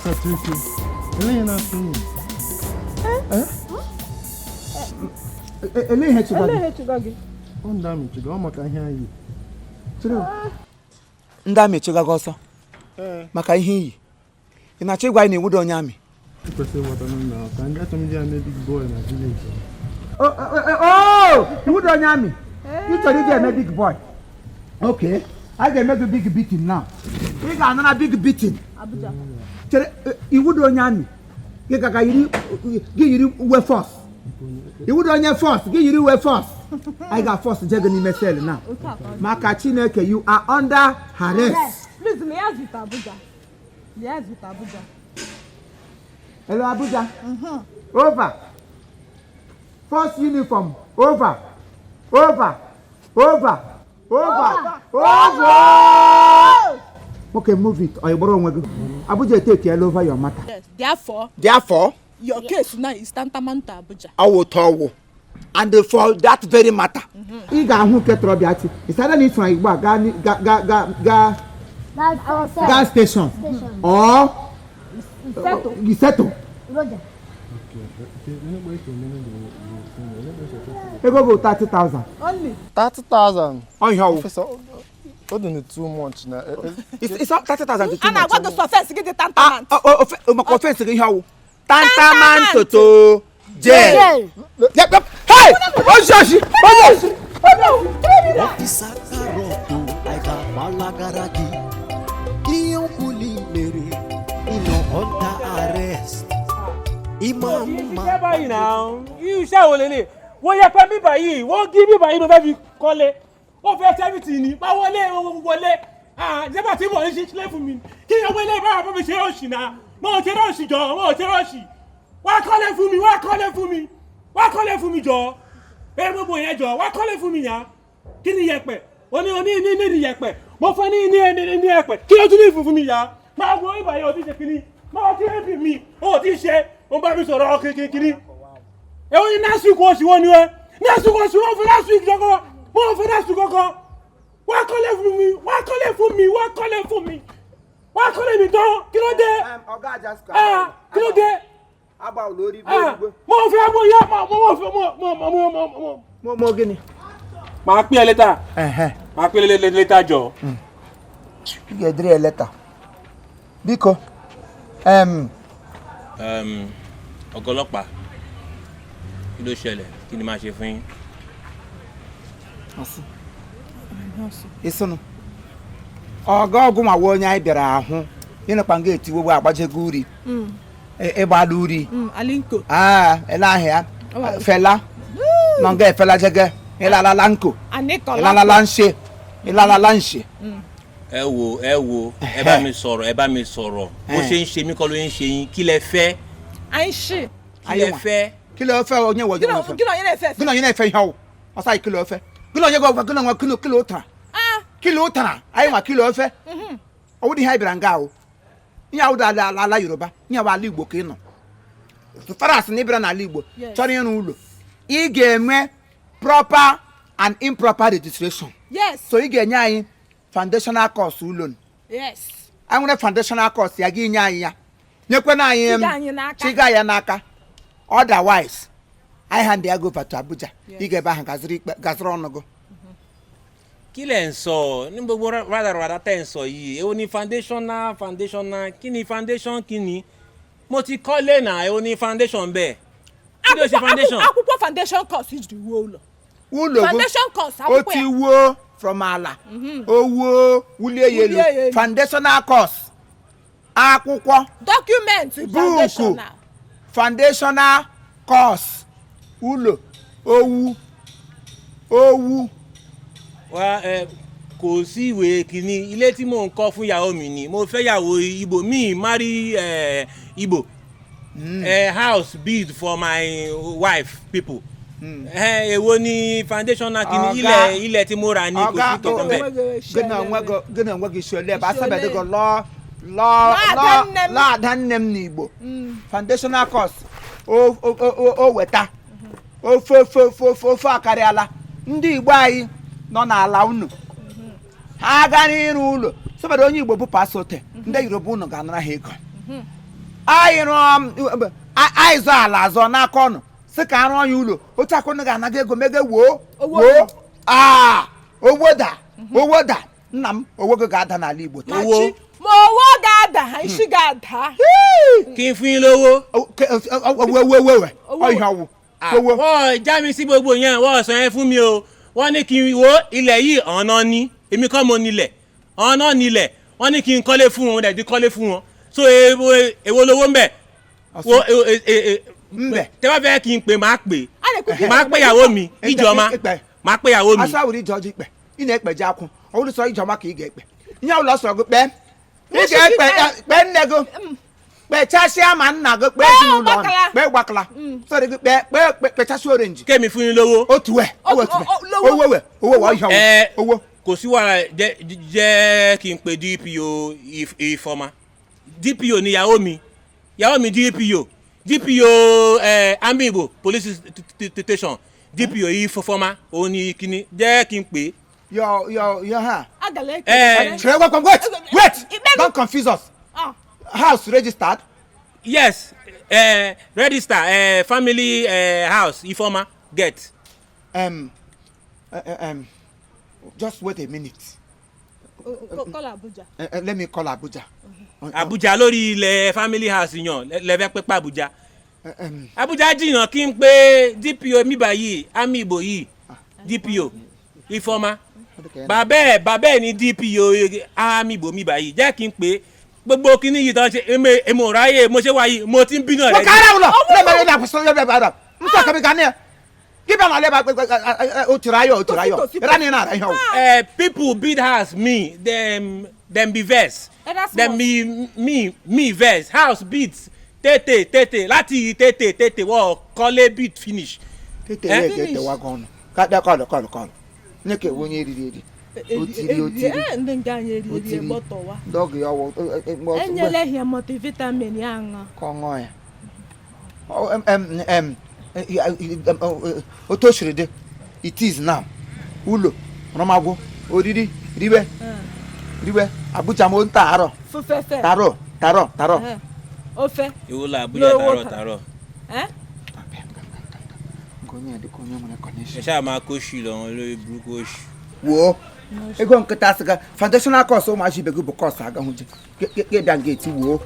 Katriki. Elena Fini. Elena Chugagi. On damn it, go maka here you. Ndami Chugago also. Maka ihe. Ị na-achọ ịgwa anyị na iwudo onye amị? Can get me a big boy in a village. Oh! Iwudo onye amị? You told me a big boy. Okay. I can make a big beating now. You got another big beating. Abuja. Iwudo onye amị? You got you wear force. Iwudo onye force. Give you wear force. I got force to juggle in myself now. Maka Chineke, you are under arrest. Please, liaise with Abuja. Liaise with Abuja. Hello, Abuja. Over. First uniform. Over. Okay, move it. Or you borrow one. Abuja take care over your matter. Yes. Therefore, your case now is tantamount to Abuja. I will tell you. And for that very matter, who get Robiati. Is that any from gas station or you settle. Go 30,000. Only 30,000. On your officer. What do you too much now? It's not 30,000. And I want to offense get the tantamount. Offense again. Tantamount to jail. Yep. Hey! You shall only. What you pay me by you? What give me by you? Don't call it. Oh, first everything. But wale. Ah, the party was just left for me. He away never me say Oshina. Mo Cheroshi, Joe. Mo Cheroshi. Why call it for me? Why call it for me, Joe? Hey, my boy, Joe. Why call it for me, ya? Kini yekpe. Oni yekpe. Mo fani ni yekpe. Kí do you for me, ya? Ma wo iba yo ti se kini. Ma ti help me. O ti se. O bá mi sọ̀rọ̀ kini. E o ni last week o si won ni e. Last week o si won for last week jogo. Mo for last week gogo. Why call it for me? Why call it me don? Kí ló dé? Oga just kí ló dé? Aba olórí bo. Mo fẹ́ mo ya mo gini. Ma pe letter. Ma pe letter jo. You get a letter. Biko. Ọ̀gọ̀lọ́pàá. Kí ló ṣẹlẹ̀? Kí ni máa ṣe fún yín? Isunu. Oga ogun ma wo nya bịara ahụ. Inu pa nga etiwo gba agbajego uri. Ịgbala uri. Alinko. Ele ahịa. Fela. No nga fela jege. Ilala lanko. Ilala nse. Ẹ wò, ẹ bá mi sọ̀rọ̀. Bó ṣe ń ṣe mí kọ́ ló ń ṣe yín. Kí lẹ fẹ́? Aishi. Kí lẹ fẹ́? Kí lẹ fẹ́ onye wo jo. Kilo yẹn fẹ́. Kilo yẹn fẹ́ yawo. Asa kí lẹ fẹ́. Kilo yẹn go kilo tara. Kilo tara. Ayi ma kilo fẹ́. Owo di ha ibira nga o. Nya wo da ala Yoruba. Nya wa ala Igbo ka ino. Faras ni ibira na ala Igbo. Chori yin ulo. I ga-enwe proper and improper registration. Yes. So I ga-enye anyị foundational course ụlọ. Yes. Anyị foundational course ya ga-enye anyị ya. Nyekwe na anyị chiga ya n'aka. Otherwise, I hand ya go over to Abuja. I ga-ebe ahụ gaziri ọnụ go. Kí lẹ ń sọ? Ní gbogbo rádàrádà tẹ́ ń sọ yìí. Èwo ni foundational. Kí ni foundation kí ni? Mo ti kọ́lé náà. Èwo ni foundation bẹ́ẹ̀? Kí ló ṣe foundation? Akwụkwọ foundation course is the whole. Foundation course akwụkwọ. O ti wo from ala. O wo wulie yelu. Foundational course. Akwụkwọ. Document foundational. Foundational course. Ulo. Owu. Wá kò sí ìwé kìíní. Ilé tí mò ń kọ́ fún ìyàwó mi ni. Mo fẹ́ yàwó Igbo. Me marry Igbo. House build for my wife people. Èwo ni foundational kini ilẹ̀ tí mo rà ní kò sí kankan bẹ́ẹ̀. Gina nwe gi shole ba sabe de go la dan nem ni Igbo. Foundational course o weta. O fo akari ala. Ndị Igbo anyị nọ na ala unu. Ha ga n'iru ụlọ. Sabe onye Igbo bụ pasote. Ndị Yoruba unu ga-anara ha ego. anyị rụọ anyị zọ ala azọ n'aka ọnụ sị ka arụ ọnya ụlọ otu akụnụ ga-anaga ego mege woo owo da nna m owogo ga-ada n'ala Igbo taa ma owo ga-ada isi ga-ada kí n fún yín lówó. ọ̀hìn ọ̀wọ̀ wọ́n já mi sí gbogbo yẹn wọ́n sọ yẹn fún mi o wọ́n ní kí n wo ilẹ̀ yìí ọ̀nà ni èmi kọ́ mo nílẹ̀ ọ̀nà nílẹ̀ wọ́n ní kí n kọ́lé fún wọn dẹ̀ kọ́lé fún wọn so èwo lówó ń bẹ̀ tẹ́ bá fẹ́ kí n pè máa pè ìyàwó mi ìjọba máa pè ìyàwó mi. aṣáwòrán ìjọ jí pẹ ina ekpeje akwụ ọwụrụ sọ ijeọma ka ị ga-ekpe ihe ụlọ sọ gị kpee ị ga-ekpe kpee nne gị kpechasịa ma nna gị kpee ezinụlọ ọnụ kpee gbakala sọrọ gị kpechasị orenji kémi fún yín lówó. otu owó ihe owó. kò sí wàhálà jẹ́ kí n pe DPO ìfọ̀mà DPO ni ìyàwó mi DPO army Igbo police station DPO ìfọ̀mà òun ni kíní jẹ́ kí n pè. Your ha. Wait! Don't confuse us. House registered? Yes. Register. Family house. Ifoma get. Just wait a minute. Call Abuja. Let me call Abuja. Abuja lórí ilẹ̀ family house yan lẹ́fẹ̀ pẹ́pẹ́ Abuja. Abuja jìnnà kí n pé DPO mi báyìí Army Igbo yìí DPO Ifoma. Bàbá ẹ̀ ní DPO Army Igbo mi báyìí jẹ́ kí n pé gbogbo kíní yìí tán ṣe èmo ráyè mo ṣe wáyé mo ti ń bínú rẹ̀. Kára wùlọ lẹ́mẹ̀rẹ́ ní àpòsọ yẹ́ bẹ́ẹ̀ bá n tọ́ kẹ́mi kan ní ẹ̀ kí bẹ́ẹ̀ náà lẹ́bàá òtúráyọ̀ ìrání náà rẹ̀ yàn. People bid house me dem be vex dem be me vex house bid tètè láti tètè wọ́n kọ́lé bid finish. tètè wá gan-an káàdé kọ́ọ̀lù ní kí ewu yẹn rí otiri ndị nke anyị eriri gbọtọwa dọgụ ya enyela ihe multivitamin ya aṅụ ka ọ ṅụọ ya otu o siri dị it is now ụlọ rọmagwụ oriri ribe Abuja mo nta arọ fufefe taro ofe ìwọ la Abuja taro ẹ ṣáà máa kó ṣì lọ́wọ́ lórí burúkú oṣù. wo ego nkịta sịga foundational course ụmụazị ibe gị bụ course aga hụ ji bịa geti wo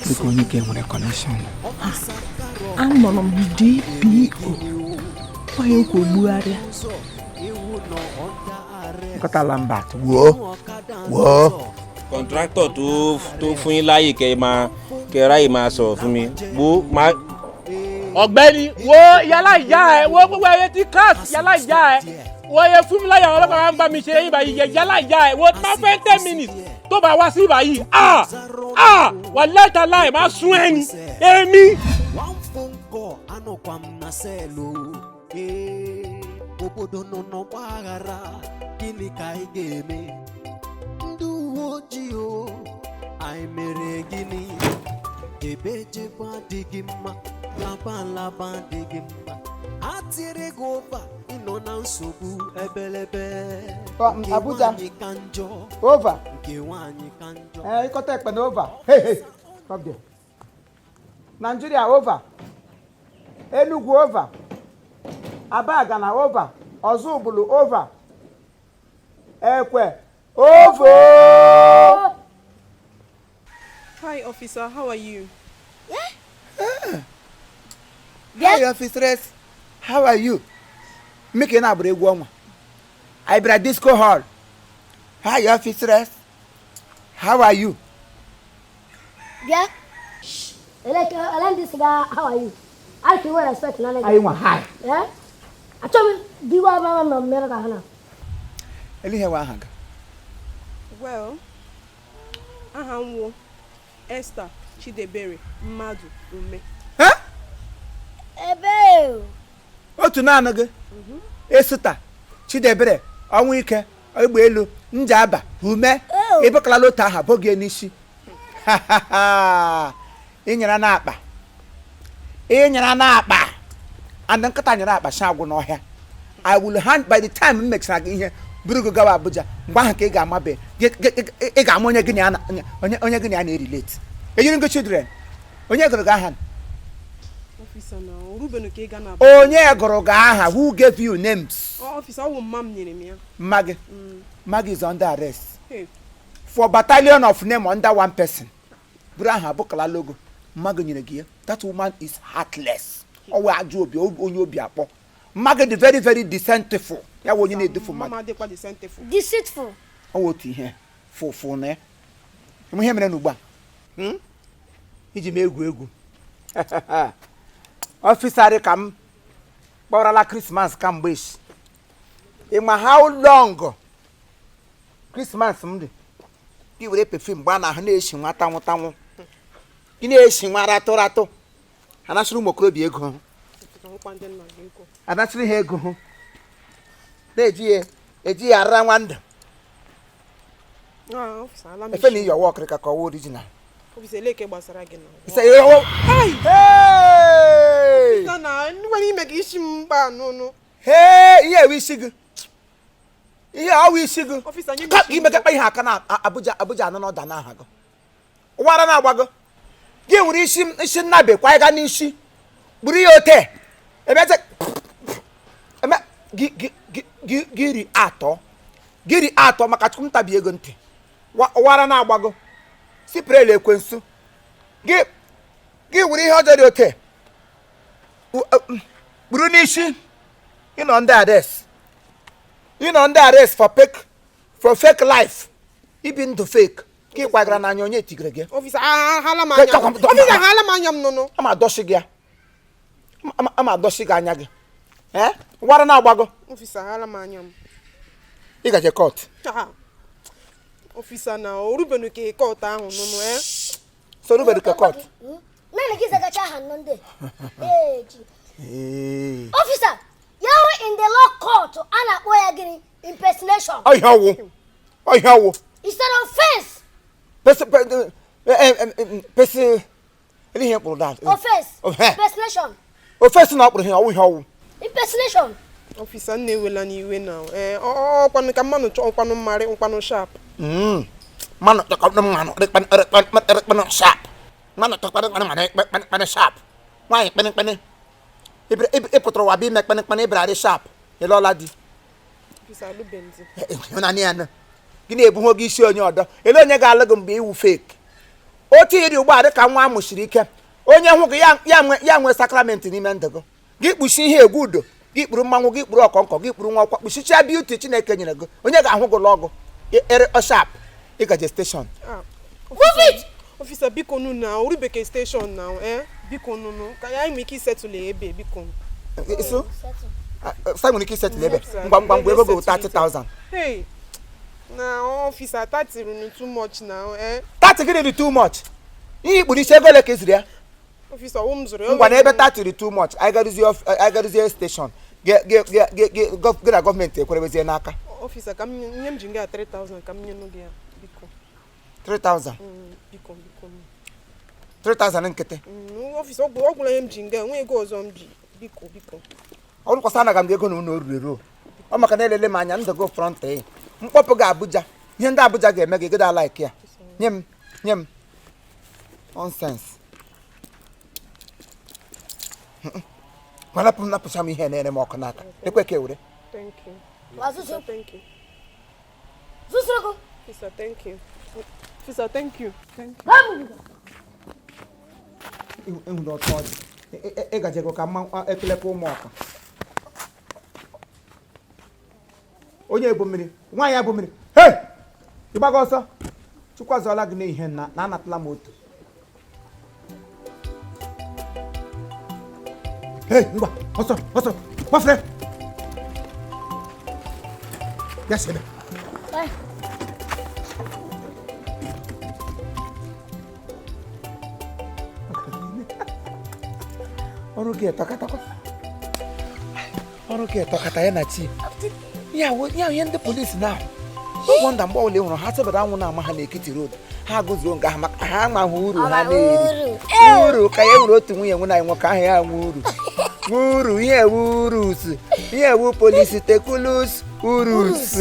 dịka onye ka enwere connection anọrọ m DPO onye nkwa ogbugharịa nkọtala mba wo kọ̀ǹtráktọ̀ tó fún yín láàyè kẹ́ ráyè máa sọ̀rọ̀ fún mi wo máa. ọ̀gbẹ́ni wo yálà ìyá ẹ wo gbogbo ẹyẹ tí cast yálà ìyá ẹ wo ẹyẹ fún mi láyà àwọn ọlọ́pàá máa ń bá mi ṣe yín báyìí yálà ìyá ẹ wo máa fẹ́ 10 minutes tó bá wá sí báyìí wà lẹ́tà láì máa sún ẹni èmi. wọ́n fún kọ́ anọ̀kwá na sẹ́ẹ̀lù obodo nọ n'ọgbaghara gịnị ka ị ga-eme ndị uwe ojii o anyị mere gịnị ebe ejebe adịghị mma laba adịghị mma ha tiri gị ụba ịnọ na nsogbu ebelebe nke nwaanyị ka njọ nke nwaanyị ka njọ ịkọta ekpe na over hey stop there Nigeria over Enugu over Abagana over Ozubulu over Ekwe over. Hi, officer. How are you? Hi, officers. How are you? Make an abre woman. I brought disco hall. Hi, officers. How are you? Yeah. I like this guy. How are you? I can wear respect. I want hi. Yeah. I told me, do you have a man? Well, Esther Chidebere Madu Ume. Huh? Ebe. Otu na anaghị. Esther Chidebere ọnwụ ike egbe elu njaba ume ebekala lota aha boge n'isi. Ịnyere na akpa. And nkata nyere akpa shagwu n'ọhịa. I will hand by the time m mechara gị ihe buru gị gawa Abuja mgbe ahụ ka ị ga-amabe ị ga-ama onye gị na relate. Ejiri ngo children. Onye gụrụ gị aha? Officer na Ruben ka ị ga na. Onye gụrụ gị aha? Who gave you names? Officer, ọ mam nyere m ya. Magi. Magi is under arrest. Hey. For battalion of name under one person. Buru aha bụkala logo. Magi nyere gị ya. That woman is heartless. Ọwụ ajụ obi onye obi akpọ. Magi dị very very deceitful. Ya wụ onye na-edufu mmadụ. Mama dịkwa deceitful. Deceitful. Ọ otu ihe fụfụ na ya. Ịmụ ihe mere n'ugbu a. Iji m egwu ọfisarị ka m kpọrọla Christmas kamgbe echi. Ịma how long Christmas m dị gị were perfume gba n'ahụ na-eshi nwa tanwụ gị na-eshi nwa ratụ anasịrị ụmụ okorobịa ego anasịrị ha ego na-eji ya arara nwa ndụ efe na iyi ọwa ọkịrịka ka ọwa original. Officer leke gbasara gị na. Say hey! Na nwere ime gị isi mba n'ụnụ. Hey, ihe ewe isi gị. Ihe awu isi gị. Officer nye Ka ime gakpa ihe aka na Abuja anọ n'ọda n'aha gị. Ụwara na-agba gị. Gị nwere isi nnabe kwa ịga n'isi. Buru ya ote. Eme giri atọ maka chukwu ntabi ego ntị. Ụwara na-agba gị. Siprele ekwensu gị were ihe ọjọọ dị ote buru n'isi ị nọ ndị arrest for fake life ibi ndụ fake ka ị kwagara n'anya onye tigere gị. Officer hala m anya m nụnụ. ama adọsi gị anya gị wara na-agbago. Officer hala m anya m. Ị gaje court. Officer na Ruben ke court ahụ nụnụ So Ruben ke court. Nani kisa gacha hanonde. Officer, you're in the law court ana kpo ya gini impersonation. Oyawo. It's an offense. Person any here for that. Offense. Impersonation. Offense na kpụrụ ihe ọwụ. Impersonation. Officer na-ewela n'iwe na ọkwanụ ka mmanụ chọọ ọkwanụ mmarị ọkwanụ sharp. Mano sharp. Mano sharp. Why pen. E potro wa bi mek pen ibrari sharp. E lola di. Officer lu benzi. Na ni ana. Gini ebu ho gi isi onye odo. Ele onye ga alụgụ mgbe iwu fake. Otu iri ugbu a dị ka nwa amụsiri ike. Onye hụ gị ya nwe sacrament n'ime ndụ gị. Gị kpuchi ihe egwu udo. Gị kpuru mmanwụ, gị kpuru ọkọnkọ, gị kpuru nwa ọkwa. Kpuchicha beauty Chineke nyere gị. Onye ga-ahụ gị lọgụ. Sharp. Ị gaje station. Move it! Officer biko nu na Urubeke station now biko nu ka ya ime ki settle ebe biko. So Simon ki settle ebe. Ngwa ego go 30,000. Hey. Na officer 30 runu too much now 30 gị too much. Ihe kpuru isi ego le ka eziri ya. Officer wo mzuru. Ngwa na ebe 30 too much. I garuzie station. Get government ekwerebezie n'aka. Officer kam nyem jinga 3,000 kam nyenu gị biko. 3,000. Biko. 3,000 nkete. Officer ogwula nyem jinga nwe ego ọzọ m ji biko. Ọrụ kwasa na ga m ego na unu oruru. Ọ maka na elele m anya ndụ go front mkpọpụ ga Abuja. Ihe ndị Abuja ga-eme gị gịda like ya. Nye m. Nonsense. Mana pum na pusa m ihe na-ere m ọkụ n'aka. Ekwe ka ewere. Thank you. Wazuzu. Thank you. Zuzurugo. Officer, thank you. Officer, thank you. Ịhụ na ọtọ ọdị. Ị gajego ka mma ekelepa ụmụ ọka. Onye ebu mmiri, nwaanyị ebu mmiri. Hey! Ịgbaga ọsọ. Chukwu azọla gị n'ihe na anatala m otu. Hey, ngwa, ọsọ. Gbafere. Ya sebe. Ọrụ gị etọkata ya na chi. Ya ihe ndị polisi na ụgwọ nda mgbe ole hụrụ ha sebara anwụ na-ama ha n'Ekiti road. Ha gụzuo nga ha maka ha amaghị uru ha na-eri. Uru ka ya nwere otu nwunye nwụna nwoke ahụ ya nwe uru. Uru ihe ewu urus. Ihe ewu polisi tekulus urus.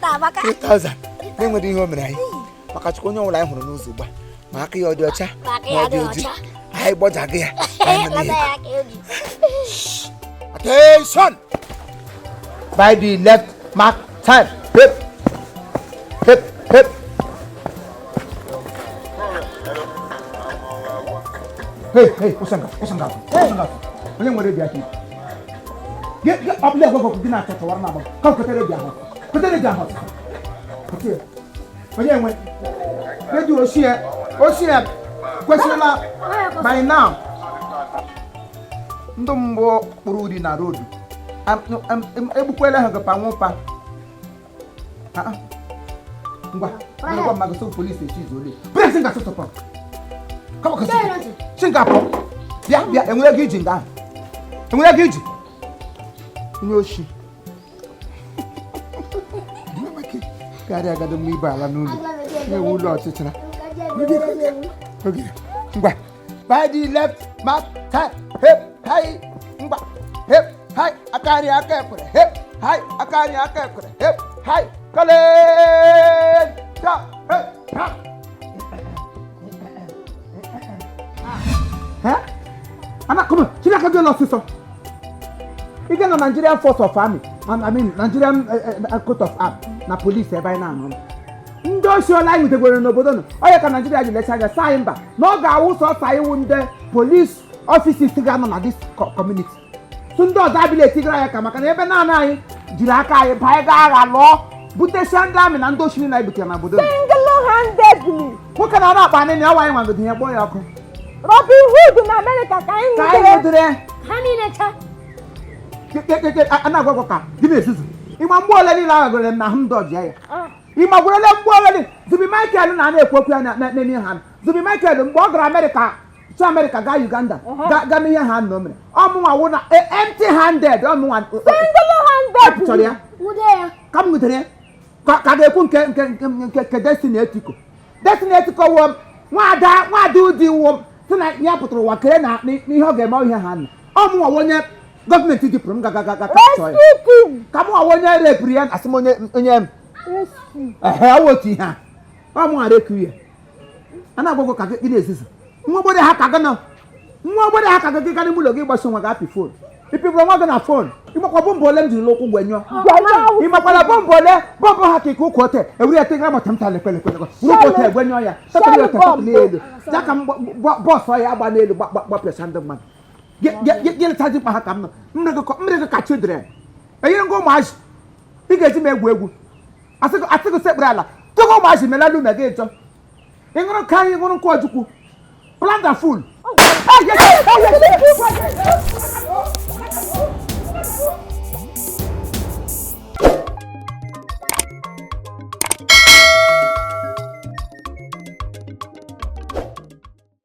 3,000 na-enweghị ihe o mere anyị maka chukwu onye ọbụla anyị hụrụ n'ụzọ ugbu a ma aka ya ọ dị ọcha ma ọ dị oji anyị gbọjago ya attention by the left mark time hip hip hip hey usanga onye nwere bịa ki get up there go gị na-achọcha wara na-agba ka ketere bịa ahụ onye nwe eji ochie kwesịrịla by now ndị mbụ kpụrụ uri na road egbukwela ha gapa nwụpa ngwa mmadụ so polisi echi ole bịa Singapore Singapore bịa enwere gị iji nga ahụ enwere gị iji onye oshi karịa agado mma ibe ala n'ụlọ na-ewu ụlọ ọchịchịra ngwa by the left mark time hip high ngwa hip high akari aka ekwere hip high akari aka ekwere hip high kale ta hip ha ana come chila ka jelo siso ige na Nigerian Force of Army Nigerian Court of Arms na police ebe na anọ ndị osiola anyị tegwere n'obodo nọ onye ka Nigeria ji lecha anya saa mba na ọ ga-awụ sọsa iwu ndị police officers ga-anọ na this community tụ ndị ọzọ abịla etigara ya ka maka na ebe naanị anyị jiri aka anyị baa ego agha lụọ butesia ndị amị na ndị osimiri na ebutere na obodo single-handedly nwoke na ọrụ akpa anyị na ọwa anyị nwagodi ihe gboo ya ọkụ Robin Hood na America ka anyị nwudere ha niile cha a na-agwagwọ ka dị na-ezuzu ịma mgbe ole niile aghagoro m na ahụ ndị ọjị ya ịma gwerele mgbe ole Zubi Michael na-ekwu okwu ya na-eme ha Zubi Michael mgbe ọ gara America chi America gaa Uganda ga mee ihe ha na o mere ọmụnwa wụ na empty handed ọmụnwa single-handedly chọrọ ya ka m nwutere ya ka ga-ekwu nke Destiny Etiko wụọ nwada ụdị wụọ sị na ya pụtara ụwa kere na ihe ọ ga-eme ihe ha na ọmụnwa onye gọọmenti jipụrụ m gaga chọọ ya ka m nwa onye repụrụ ya asị m onye otu ihe a ọmụnwa reku ya a na-agwagwọ ka gị na-ezizi nwa ogbode ha ka gị gaa n'ime ụlọ gị gbasa nwa gị apị fon ịpịbụrụ nwa gị na fon ịmakwa bọmbụ ole m jiri n'ụkwụ gwenyụọ ịmakwara bọmbụ ole bọmbụ ha ka ike ụkwụ ote ewuri ya tegara mata mta lekpelekpelekọ ụkwụ ote egwenyụọ ya tọtara ya ọtọ n'elu ya ka bọọsụ ya agba n'elu gbapịasa ndị mmadụ gị letazi mkpa ha ka m nọ mmiri gị ka children enyere ngwa ụmụazị ị ga-eji m egwu asịgị sekpere ala tụgụ ụmụazị melala ume gị ịchọ ịṅụrụ ka anyị ṅụrụ nkụ ojukwu plant and full